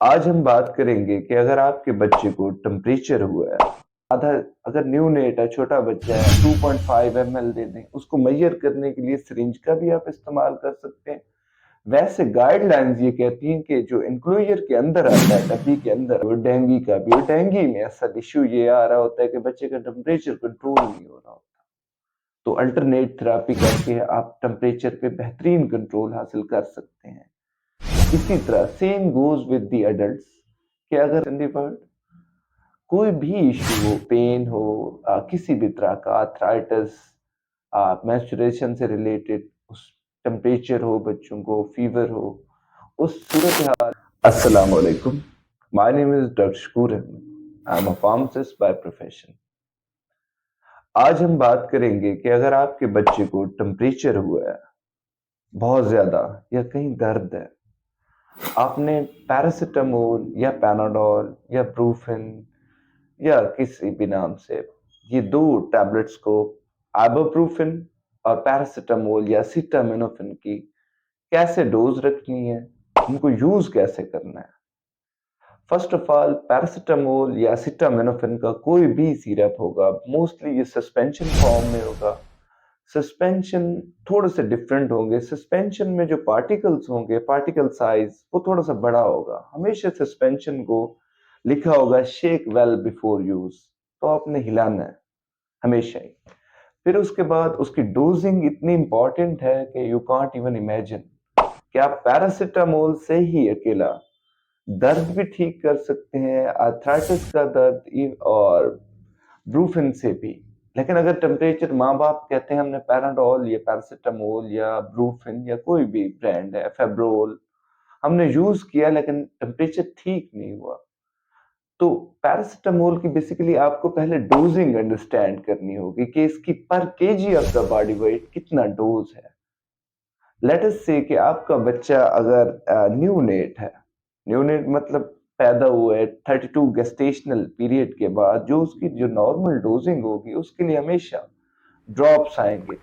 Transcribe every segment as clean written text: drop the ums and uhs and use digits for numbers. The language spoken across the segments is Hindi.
आज हम बात करेंगे कि अगर आपके बच्चे को टेम्परेचर हुआ है, आधा, अगर न्यूनेट है, छोटा बच्चा है, 2.5 ml दे दें। उसको मेजर करने के लिए सिरिंज का भी आप इस्तेमाल कर सकते हैं। वैसे गाइडलाइंस ये कहती हैं कि जो इंक्लोजर के अंदर आता है, डब्बी के अंदर, वो डेंगू का भी, और डेंगू में असल इश्यू ये आ रहा होता है कि बच्चे का टेम्परेचर कंट्रोल नहीं हो रहा होता। तो अल्टरनेट थेरापी करके आप टेम्परेचर पे बेहतरीन कंट्रोल हासिल कर सकते हैं। इसी तरह same goes with the adults कि अगर इन द वर्ल्ड कोई भी इश्यू हो, पेन हो, किसी भी तरह का आर्थराइटिस, मेंस्ट्रुएशन से रिलेटेड, उस टेम्परेचर हो, बच्चों को फीवर हो, उस सूरत हाल। अस्सलाम वालेकुम। My name is doctor Shakoor Ahmed. I am a pharmacist by profession. आज हम बात करेंगे कि अगर आपके बच्चे को टेम्परेचर हुआ है बहुत ज्यादा, या कहीं दर्द है, आपने पैरासिटामोल या पैनाडोल या ब्रूफिन या किसी भी नाम से ये दो टैबलेट्स को, आइबुप्रोफेन और पैरासिटामोल या सिटामिनोफेन की, कैसे डोज रखनी है, उनको यूज कैसे करना है। फर्स्ट ऑफ ऑल, पैरासिटामोल या सिटामिनोफेन का कोई भी सिरप होगा, मोस्टली ये सस्पेंशन फॉर्म में होगा। सस्पेंशन थोड़े से डिफरेंट होंगे। सस्पेंशन में जो पार्टिकल्स होंगे, पार्टिकल साइज वो थोड़ा सा बड़ा होगा। हमेशा सस्पेंशन को लिखा होगा शेक वेल बिफोर यूज, तो आपने हिलाना है हमेशा ही। फिर उसके बाद उसकी डोजिंग इतनी इंपॉर्टेंट है कि यू कांट इवन इमेजिन कि आप पैरासिटामोल से ही अकेला दर्द भी ठीक कर सकते हैं, आर्थराइटिस का दर्द, और ब्रूफिन से भी। लेकिन अगर टेम्परेचर, माँ बाप कहते हैं हमने पैराडोल या पैरासिटामोल या ब्रूफिन या कोई भी ब्रांड है, फेब्रोल, हमने यूज किया लेकिन टेम्परेचर ठीक नहीं हुआ, तो पैरासिटामोल की बेसिकली आपको पहले डोजिंग अंडरस्टैंड करनी होगी कि इसकी पर KG of the body weight कितना डोज है। लेट अस से कि आपका बच्चा अगर न्यूनेट है, न्यूनेट मतलब पैदा हुआ है 32 गेस्टेशनल पीरियड के बाद, जो उसकी जो नॉर्मल डोजिंग होगी उसके लिए हमेशा ड्रॉप्स आएंगे।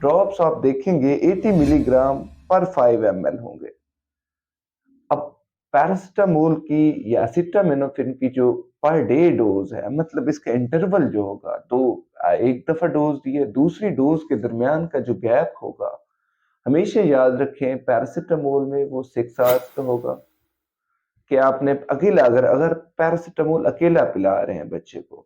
ड्रॉप्स आप देखेंगे 80 मिलीग्राम पर 5 ml होंगे। अब पैरासिटामोल की या एसिटामिनोफेन की जो पर डे डोज है, मतलब इसका इंटरवल जो होगा, तो एक दफा डोज दिए, दूसरी डोज के दरमियान का जो गैप होगा, हमेशा याद रखें पैरासिटामोल में वो 6 आवर्स का होगा। कि आपने अकेला, अगर अगर पैरासिटामोल अकेला पिला रहे हैं बच्चे को,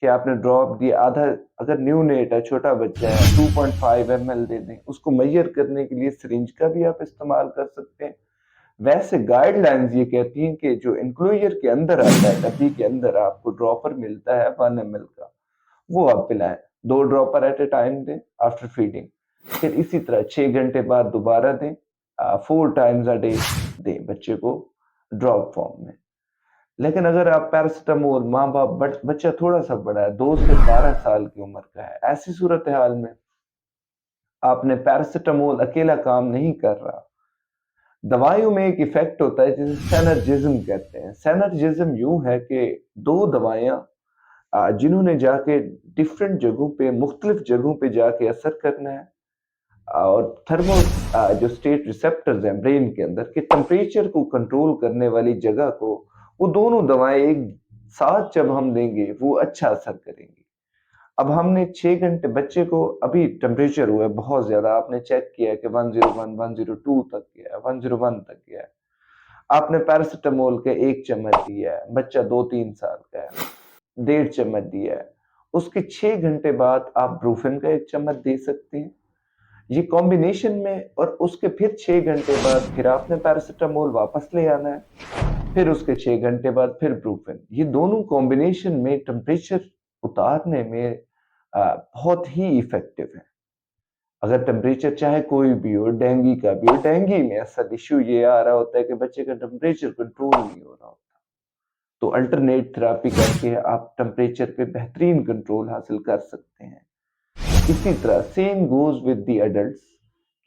कि आपने ड्रॉप दिया आधा, अगर न्यूनेट है, छोटा बच्चा है, 2.5 ml दे दें। उसको मेजर करने के लिए सिरिंज का भी आप इस्तेमाल कर सकते हैं। वैसे गाइडलाइंस ये कहती हैं कि जो इंक्लोजर के अंदर आता है, डब्बी के अंदर आपको ड्रॉपर मिलता है 1 ml का, वो आप पिलाएं। 2 ड्रॉपर एट ए टाइम दें आफ्टर फीडिंग। फिर इसी तरह 6 घंटे बाद दोबारा दें। 4 टाइम्स अ डे दें बच्चे को ड्रॉप फॉर्म में। लेकिन अगर आप पैरासिटामोल, माँ बाप, बच्चा थोड़ा सा बड़ा है, 2 से 12 साल की उम्र का है, ऐसी सूरत हाल में आपने पैरासिटामोल अकेला काम नहीं कर रहा। दवाइयों में एक इफेक्ट होता है जिसे सेनर्जिज्म कहते हैं। सेनर्जिज्म यूं है कि दो दवाइयां जिन्होंने जाके डिफरेंट जगहों पे, मुख्तलिफ जगहों पे जाके असर करना है, और थर्मो जो स्टेट रिसेप्टर्स हैं ब्रेन के अंदर के टेम्परेचर को कंट्रोल करने वाली जगह को, वो दोनों दवाएं एक साथ जब हम देंगे वो अच्छा असर करेंगी। अब हमने 6 घंटे बच्चे को, अभी टेम्परेचर हुआ है बहुत ज्यादा, आपने चेक किया है कि 101, 102 तक गया है, 101 तक गया है। आपने पैरासिटामोल के 1 चम्मच दिया है, बच्चा 2-3 साल का है, 1.5 चम्मच दिया है। उसके 6 घंटे बाद आप ब्रूफिन का 1 चम्मच दे सकते हैं, ये कॉम्बिनेशन में। और उसके फिर 6 घंटे बाद फिर आपने पैरासिटामोल वापस ले आना है। फिर उसके 6 घंटे बाद फिर ब्रूफिन। ये दोनों कॉम्बिनेशन में टेम्परेचर उतारने में बहुत ही इफेक्टिव है। अगर टेम्परेचर चाहे कोई भी हो, डेंगू का भी हो, डेंगू में असल इश्यू ये आ रहा होता है कि बच्चे का टेम्परेचर कंट्रोल नहीं हो रहा होता। तो अल्टरनेट थेरापी करके आप टेम्परेचर पे बेहतरीन कंट्रोल हासिल कर सकते हैं। इसी तरह same goes with the adults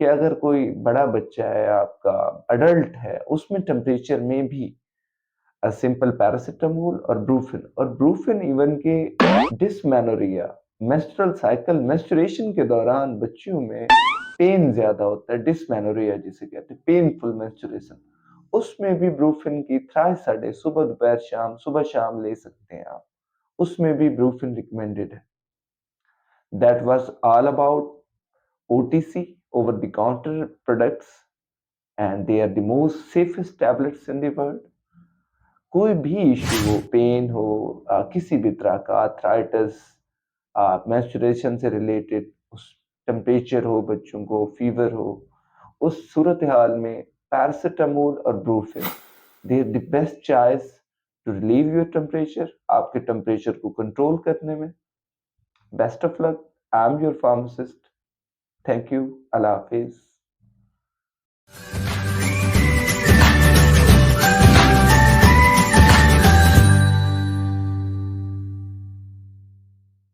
कि अगर कोई बड़ा बच्चा है आपका, अडल्ट है, उसमें टेम्परेचर में भी सिंपल पैरासिटामोल और ब्रूफिन इवन के डिसमेनोरिया, मेंस्ट्रुअल साइकिल, मेंस्ट्रुएशन के दौरान बच्चियों में पेन ज्यादा होता है, डिसमेनोरिया जिसे कहते हैं, पेनफुल मेंस्ट्रुएशन, उसमें भी ब्रूफिन की थ्राइस अ डे सुबह, दोपहर, शाम, सुबह, शाम ले सकते हैं आप। उसमें भी ब्रूफिन रिकमेंडेड है। That was all about OTC, over the counter products, and they are the most safest tablets in the world. कोई भी इश्यू हो, पेन हो, किसी भी तरह का आर्थराइटिस, मेंस्ट्रुएशन से रिलेटेड, उस टेम्परेचर हो बच्चों को, फीवर हो, उस सूरत हाल में पैरासिटामोल और Brufen, they are the best choice to relieve your temperature, आपके टेम्परेचर को कंट्रोल करने में। Best of luck. I am your pharmacist. Thank you. अल्लाह हाफिज।